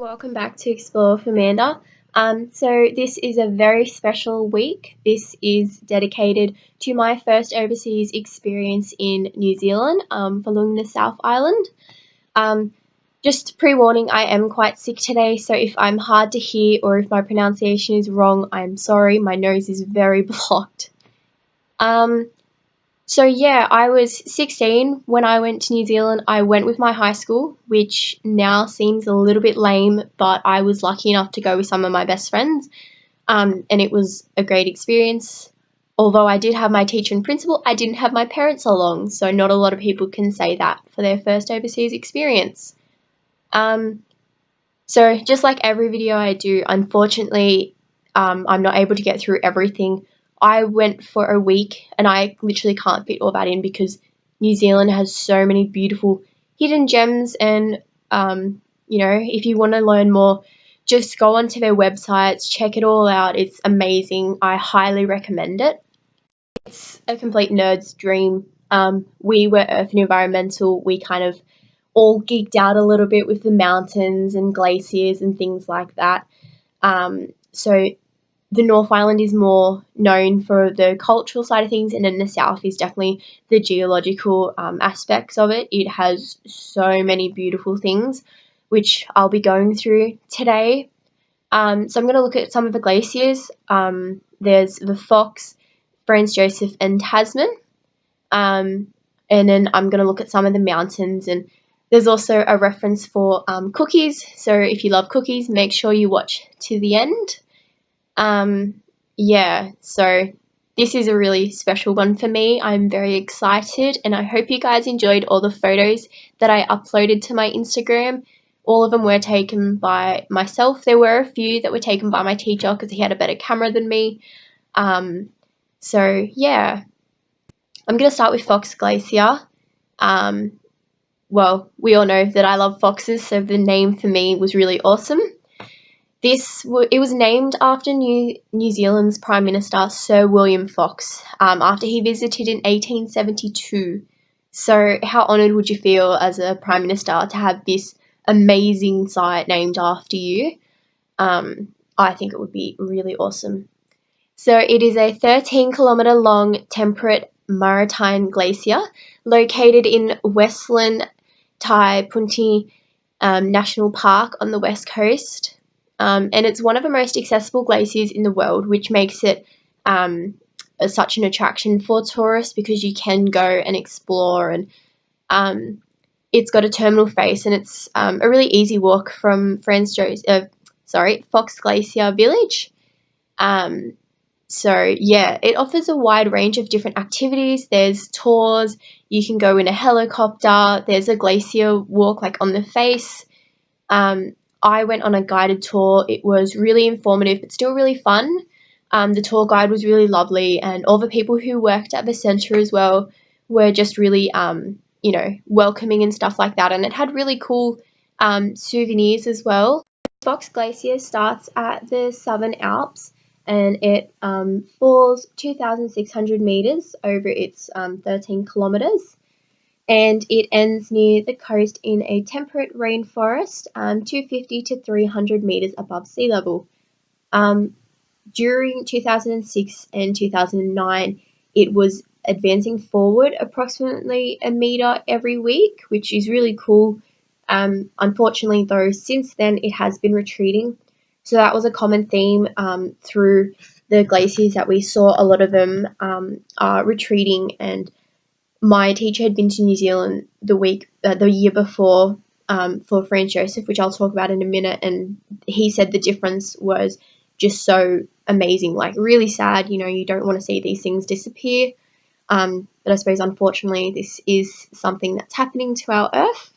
welcome back to Explore with Amanda. So this is a very special week. This is dedicated to my first overseas experience in New Zealand, following the South Island. Just pre-warning, I am quite sick today, so if I'm hard to hear or if my pronunciation is wrong, I'm sorry. My nose is very blocked. So yeah, I was 16 when I went to New Zealand. I went with my high school, which now seems a little bit lame, but I was lucky enough to go with some of my best friends, and it was a great experience. Although I did have my teacher and principal, I didn't have my parents along, so not a lot of people can say that for their first overseas experience. So just like every video I do, unfortunately, I'm not able to get through everything. I went for a week and I literally can't fit all that in because New Zealand has so many beautiful hidden gems, and if you want to learn more, just go onto their websites, check it all out. It's amazing. I highly recommend it. It's a complete nerd's dream. We were Earth and Environmental. We kind of all geeked out a little bit with the mountains and glaciers and things like that. So the North Island is more known for the cultural side of things, and then the South is definitely the geological aspects of it. It has so many beautiful things, which I'll be going through today. So I'm going to look at some of the glaciers. There's the Fox, Franz, Josef, and Tasman. And then I'm going to look at some of the mountains, and there's also a reference for cookies. So if you love cookies, make sure you watch to the end. So this is a really special one for me. I'm very excited, and I hope you guys enjoyed all the photos that I uploaded to my Instagram. All of them were taken by myself. There were a few that were taken by my teacher because he had a better camera than me. So yeah, I'm going to start with Fox Glacier. Well, we all know that I love foxes, so the name for me was really awesome. It was named after New Zealand's Prime Minister, Sir William Fox, after he visited in 1872. So how honoured would you feel as a Prime Minister to have this amazing site named after you? I think it would be really awesome. So it is a 13-kilometre long temperate maritime glacier located in Westland Tai Punti National Park on the west coast. And it's one of the most accessible glaciers in the world, which makes it such an attraction for tourists because you can go and explore, and it's got a terminal face, and it's a really easy walk from Fox Glacier Village. So yeah, it offers a wide range of different activities. There's tours, you can go in a helicopter, there's a glacier walk like on the face. I went on a guided tour. It was really informative but still really fun. The tour guide was really lovely, and all the people who worked at the centre as well were just really welcoming and stuff like that, and it had really cool souvenirs as well. Fox Glacier starts at the Southern Alps, and it falls 2,600 metres over its 13 kilometres, and it ends near the coast in a temperate rainforest, 250 to 300 metres above sea level. During 2006 and 2009, it was advancing forward approximately a metre every week, which is really cool. Unfortunately, though, since then it has been retreating. So that was a common theme through the glaciers that we saw. A lot of them are retreating, and my teacher had been to New Zealand the year before for Franz Josef, which I'll talk about in a minute, and he said the difference was just so amazing, like really sad. You don't want to see these things disappear, but I suppose unfortunately this is something that's happening to our Earth.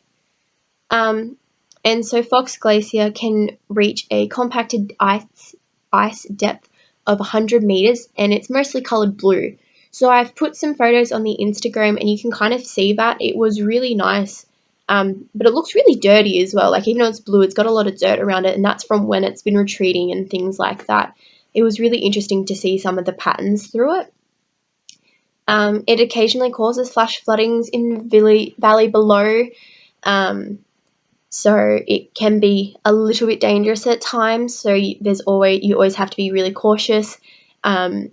And so Fox Glacier can reach a compacted ice depth of 100 metres, and it's mostly coloured blue. So I've put some photos on the Instagram, and you can kind of see that. It was really nice, but it looks really dirty as well. Like, even though it's blue, it's got a lot of dirt around it, and that's from when it's been retreating and things like that. It was really interesting to see some of the patterns through it. It occasionally causes flash floodings in the valley below. so it can be a little bit dangerous at times. So you always have to be really cautious, and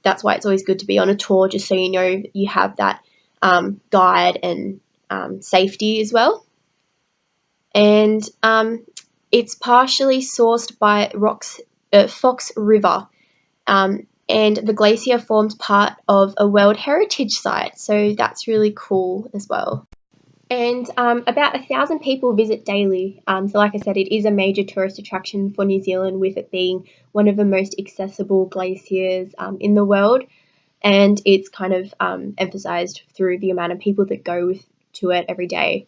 that's why it's always good to be on a tour, just so you know you have that guide and safety as well. And it's partially sourced by Fox River, and the glacier forms part of a World Heritage Site, so that's really cool as well. And about 1,000 people visit daily. So like I said, it is a major tourist attraction for New Zealand, with it being one of the most accessible glaciers in the world. And it's kind of emphasized through the amount of people that go to it every day.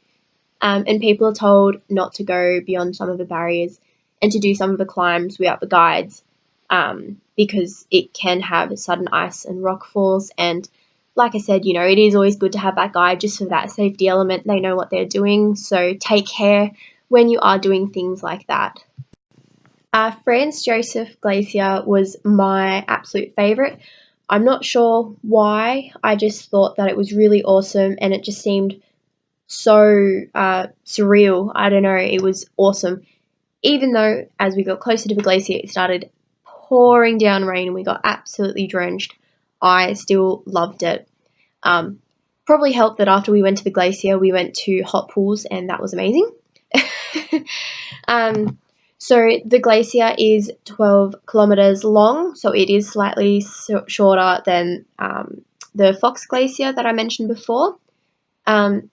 And people are told not to go beyond some of the barriers and to do some of the climbs without the guides, because it can have sudden ice and rock falls. And like I said, it is always good to have that guide just for that safety element. They know what they're doing, so take care when you are doing things like that. Franz Josef Glacier was my absolute favourite. I'm not sure why, I just thought that it was really awesome, and it just seemed so surreal. I don't know, it was awesome. Even though as we got closer to the glacier, it started pouring down rain and we got absolutely drenched, I still loved it. Probably helped that after we went to the glacier, we went to hot pools, and that was amazing. So the glacier is 12 kilometers long, so it is slightly shorter than the Fox Glacier that I mentioned before. And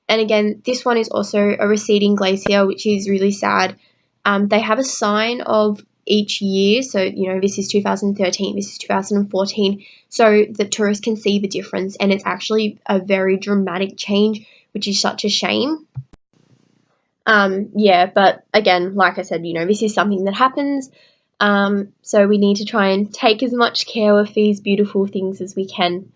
again, this one is also a receding glacier, which is really sad. They have a sign of each year, so this is 2013, this is 2014, so the tourists can see the difference, and it's actually a very dramatic change, which is such a shame. But again, like I said, this is something that happens, so we need to try and take as much care of these beautiful things as we can.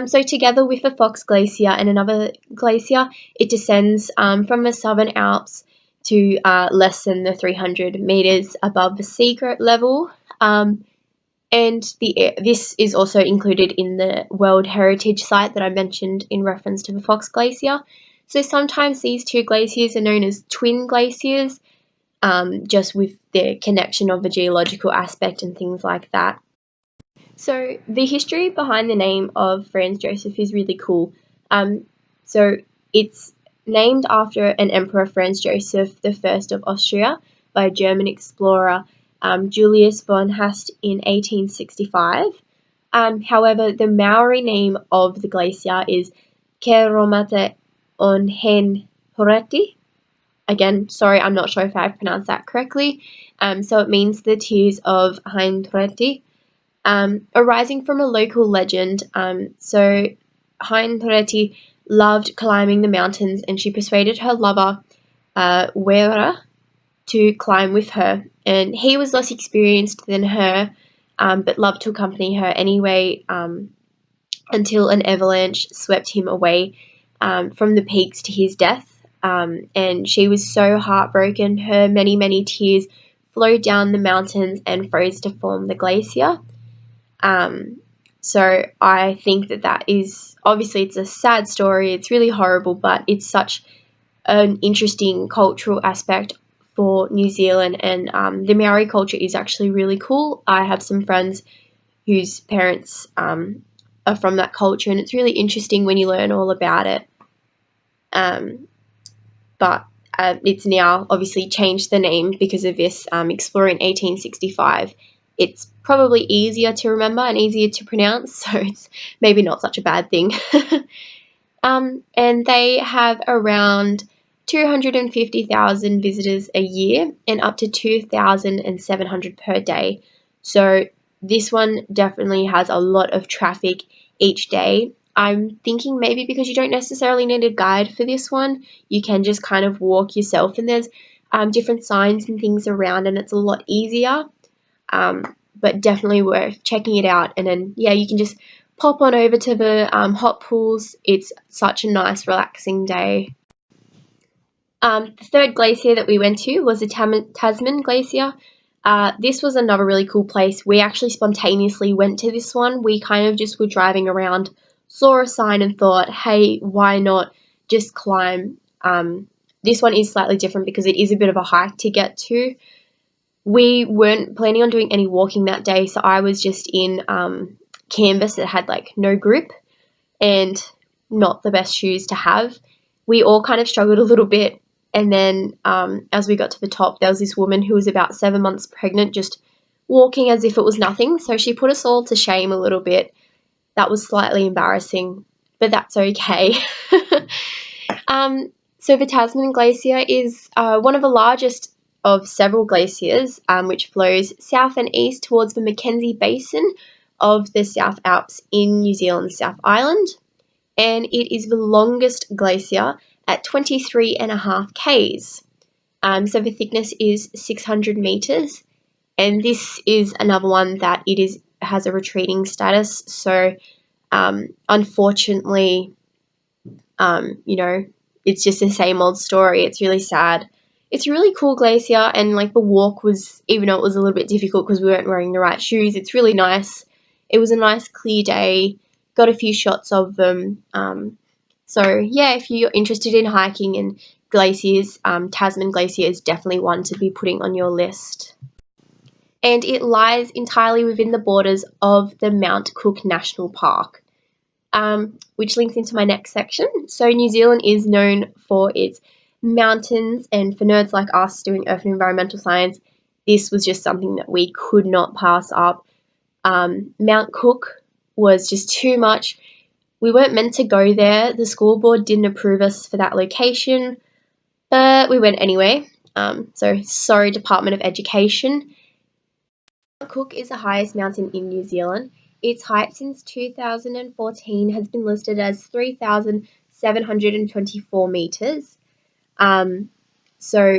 So together with the Fox Glacier and another glacier, it descends from the Southern Alps to less than the 300 meters above the sea level. And this is also included in the World Heritage Site that I mentioned in reference to the Fox Glacier. So sometimes these two glaciers are known as twin glaciers, just with the connection of the geological aspect and things like that. So the history behind the name of Franz Josef is really cool. So it's named after an Emperor Franz Joseph I of Austria by a German explorer, Julius von Haast, in 1865. However, the Maori name of the glacier is Keromate on Hen Horeti. Again, sorry, I'm not sure if I've pronounced that correctly. So it means the tears of Hein Horeti. Arising from a local legend. So Hein Horeti loved climbing the mountains, and she persuaded her lover, Wera, to climb with her. And he was less experienced than her, but loved to accompany her anyway, until an avalanche swept him away from the peaks to his death. And she was so heartbroken, her many, many tears flowed down the mountains and froze to form the glacier. So I think that is, obviously it's a sad story, it's really horrible, but it's such an interesting cultural aspect for New Zealand, and the Maori culture is actually really cool. I have some friends whose parents are from that culture, and it's really interesting when you learn all about it. But it's now obviously changed the name because of this explorer in 1865. It's probably easier to remember and easier to pronounce, so it's maybe not such a bad thing. And they have around 250,000 visitors a year and up to 2,700 per day. So this one definitely has a lot of traffic each day. I'm thinking maybe because you don't necessarily need a guide for this one, you can just kind of walk yourself, and there's different signs and things around, and it's a lot easier. But definitely worth checking it out. And then, you can just pop on over to the hot pools. It's such a nice, relaxing day. The third glacier that we went to was the Tasman Glacier. This was another really cool place. We actually spontaneously went to this one. We kind of just were driving around, saw a sign and thought, hey, why not just climb this one is slightly different because it is a bit of a hike to get to. We weren't planning on doing any walking that day, so I was just in canvas that had like no grip and not the best shoes to have. We all kind of struggled a little bit, and then as we got to the top, there was this woman who was about 7 months pregnant just walking as if it was nothing, so she put us all to shame a little bit. That was slightly embarrassing, but that's okay. So the Tasman Glacier is one of the largest of several glaciers, which flows south and east towards the Mackenzie Basin of the South Alps in New Zealand's South Island, and it is the longest glacier at 23.5 k's. So the thickness is 600 meters, and this is another one that has a retreating status. So unfortunately, it's just the same old story. It's really sad. It's a really cool glacier, and like the walk was, even though it was a little bit difficult because we weren't wearing the right shoes, it's really nice. It was a nice clear day. Got a few shots of them. So yeah, if you're interested in hiking and glaciers, Tasman Glacier is definitely one to be putting on your list. And it lies entirely within the borders of the Mount Cook National Park, which links into my next section. So New Zealand is known for its mountains, and for nerds like us doing earth and environmental science, this was just something that we could not pass up. Mount Cook was just too much. We weren't meant to go there. The school board didn't approve us for that location, but we went anyway. So sorry, Department of Education. Mount Cook is the highest mountain in New Zealand. Its height since 2014 has been listed as 3,724 meters. So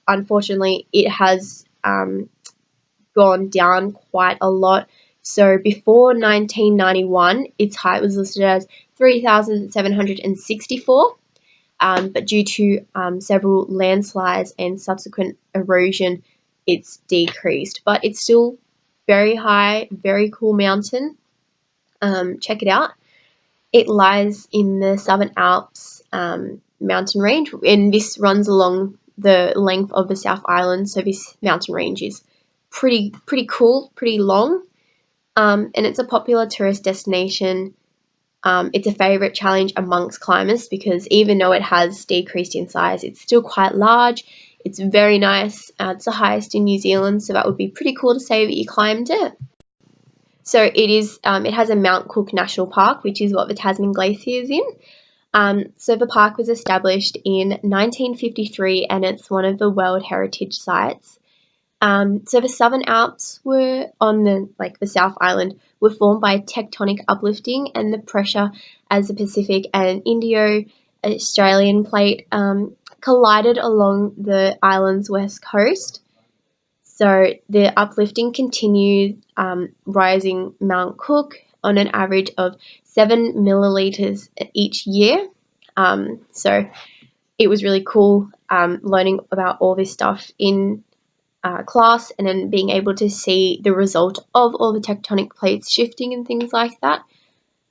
unfortunately, it has gone down quite a lot. So before 1991, its height was listed as 3,764, but due to several landslides and subsequent erosion, it's decreased. But it's still very high, very cool mountain. Check it out. It lies in the Southern Alps mountain range, and this runs along the length of the South Island. So this mountain range is pretty cool, pretty long. And it's a popular tourist destination. It's a favourite challenge amongst climbers because even though it has decreased in size, it's still quite large. It's very nice. It's the highest in New Zealand, so that would be pretty cool to say that you climbed it. So it has a Mount Cook National Park, which is what the Tasman Glacier is in. So the park was established in 1953, and it's one of the World Heritage Sites. So the Southern Alps were on the South Island were formed by tectonic uplifting and the pressure as the Pacific and Indo-Australian plate collided along the island's west coast. So the uplifting continued, rising Mount Cook on an average of 7 milliliters each year. So it was really cool learning about all this stuff in class, and then being able to see the result of all the tectonic plates shifting and things like that.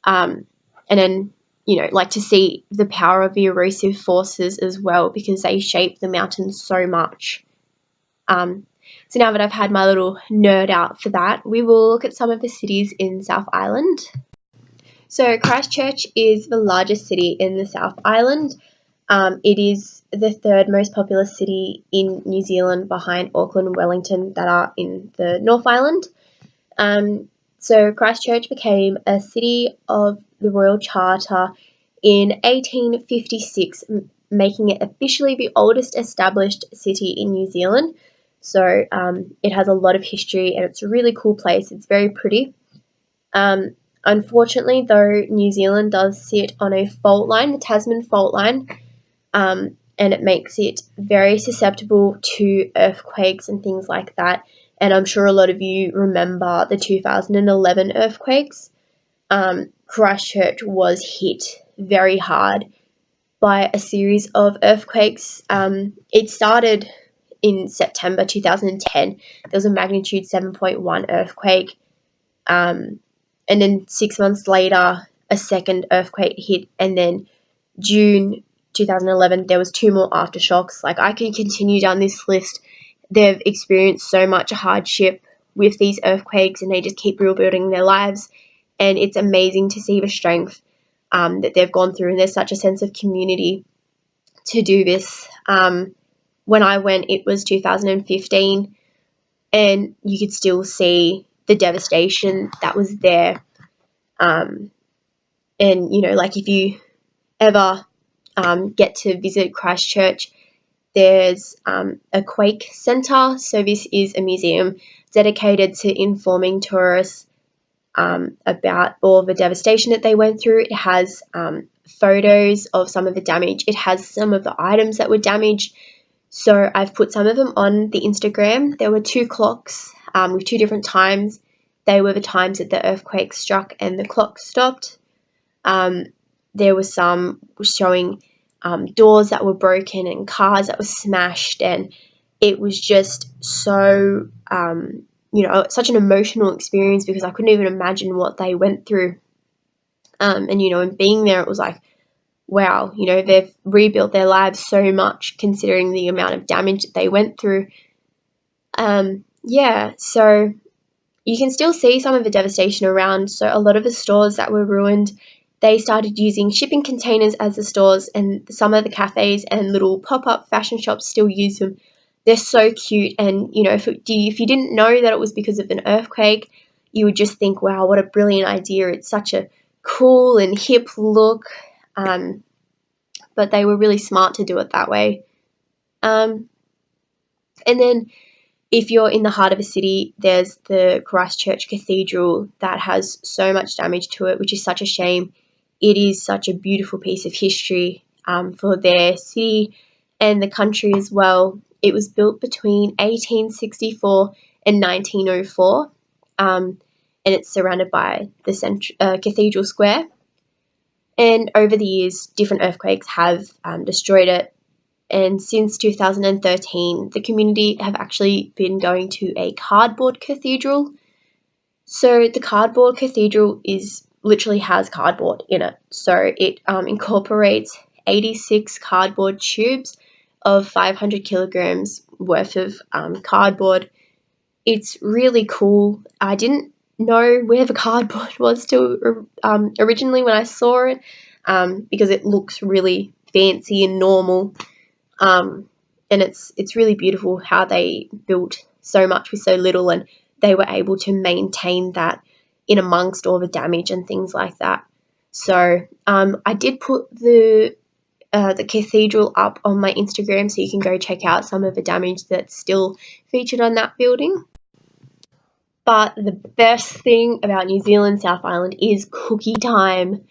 And then, to see the power of the erosive forces as well, because they shape the mountain so much. So now that I've had my little nerd out for that, we will look at some of the cities in South Island. So Christchurch is the largest city in the South Island. It is the third most populous city in New Zealand behind Auckland and Wellington that are in the North Island. So Christchurch became a city of the Royal Charter in 1856, making it officially the oldest established city in New Zealand. So it has a lot of history, and it's a really cool place. It's very pretty. Unfortunately, though, New Zealand does sit on a fault line, the Tasman fault line, and it makes it very susceptible to earthquakes and things like that. And I'm sure a lot of you remember the 2011 earthquakes. Christchurch was hit very hard by a series of earthquakes. It started in September 2010. There was a magnitude 7.1 earthquake. And then 6 months later, a second earthquake hit, and then June 2011, there was 2 more aftershocks. Like, I can continue down this list. They've experienced so much hardship with these earthquakes, and they just keep rebuilding their lives. And it's amazing to see the strength that they've gone through, and there's such a sense of community to do this. When I went, it was 2015, and you could still see the devastation that was there. And, you know, like, if you ever get to visit Christchurch, there's a quake centre. So this is a museum dedicated to informing tourists about all the devastation that they went through. It has photos of some of the damage. It has some of the items that were damaged. So I've put some of them on the Instagram. There were 2 clocks with 2 different times. They were the times that the earthquake struck and the clock stopped. There was some showing doors that were broken and cars that were smashed, and it was just so, you know, such an emotional experience, because I couldn't even imagine what they went through. And, you know, and being there, it was like, wow, you know, they've rebuilt their lives so much considering the amount of damage that they went through. Yeah, so you can still see some of the devastation around. So a lot of the stores that were ruined, they started using shipping containers as the stores, and some of the cafes and little pop-up fashion shops still use them. They're so cute, and, you know, if you didn't know that it was because of an earthquake, you would just think, wow, what a brilliant idea. It's such a cool and hip look. But they were really smart to do it that way. And then if you're in the heart of a city, there's the Christchurch Cathedral that has so much damage to it, which is such a shame. It is such a beautiful piece of history for their city and the country as well. It was built between 1864 and 1904, and it's surrounded by the Cathedral Square. And over the years, different earthquakes have destroyed it. And since 2013, the community have actually been going to a cardboard cathedral. So the cardboard cathedral literally has cardboard in it. So it incorporates 86 cardboard tubes of 500 kilograms worth of cardboard. It's really cool. I didn't know where the cardboard was till originally when I saw it, because it looks really fancy and normal. And it's really beautiful how they built so much with so little, and they were able to maintain that in amongst all the damage and things like that. So I did put the cathedral up on my Instagram, so you can go check out some of the damage that's still featured on that building. But the best thing about New Zealand South Island is cookie time.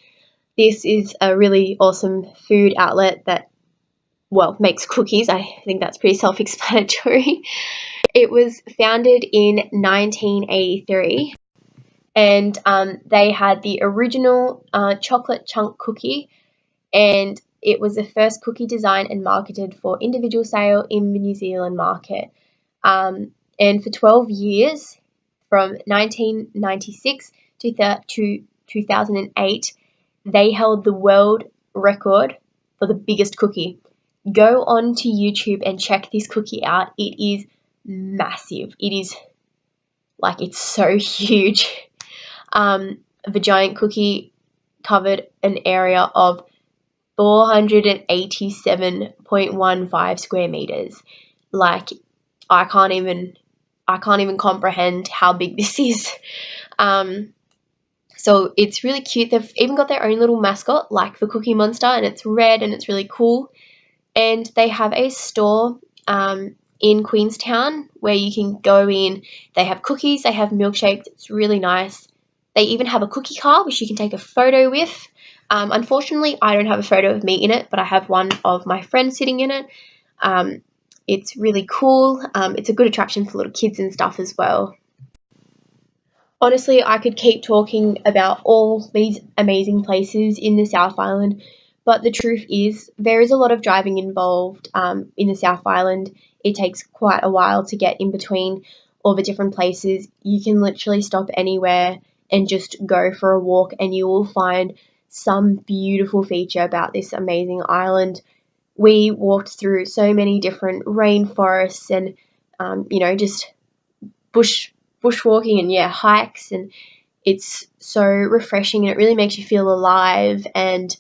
This is a really awesome food outlet that, well, makes cookies. I think that's pretty self-explanatory. It was founded in 1983, and they had the original chocolate chunk cookie, and it was the first cookie designed and marketed for individual sale in the New Zealand market. And for 12 years, from 1996 to 2008, they held the world record for the biggest cookie. Go on to YouTube and check this cookie out. It is massive. It is, like, it's so huge. The giant cookie covered an area of 487.15 square meters. Like, I can't even comprehend how big this is. So it's really cute. They've even got their own little mascot, like the Cookie Monster, and it's red and it's really cool. And they have a store in Queenstown where you can go in. They have cookies, they have milkshakes. It's really nice. They even have a cookie car which you can take a photo with. Unfortunately, I don't have a photo of me in it, but I have one of my friends sitting in it. It's really cool. It's a good attraction for little kids and stuff as well. Honestly, I could keep talking about all these amazing places in the South Island, but the truth is there is a lot of driving involved in the South Island. It takes quite a while to get in between all the different places. You can literally stop anywhere and just go for a walk, and you will find some beautiful feature about this amazing island. we walked through so many different rainforests and, just bushwalking and, hikes. And it's so refreshing, and it really makes you feel alive. And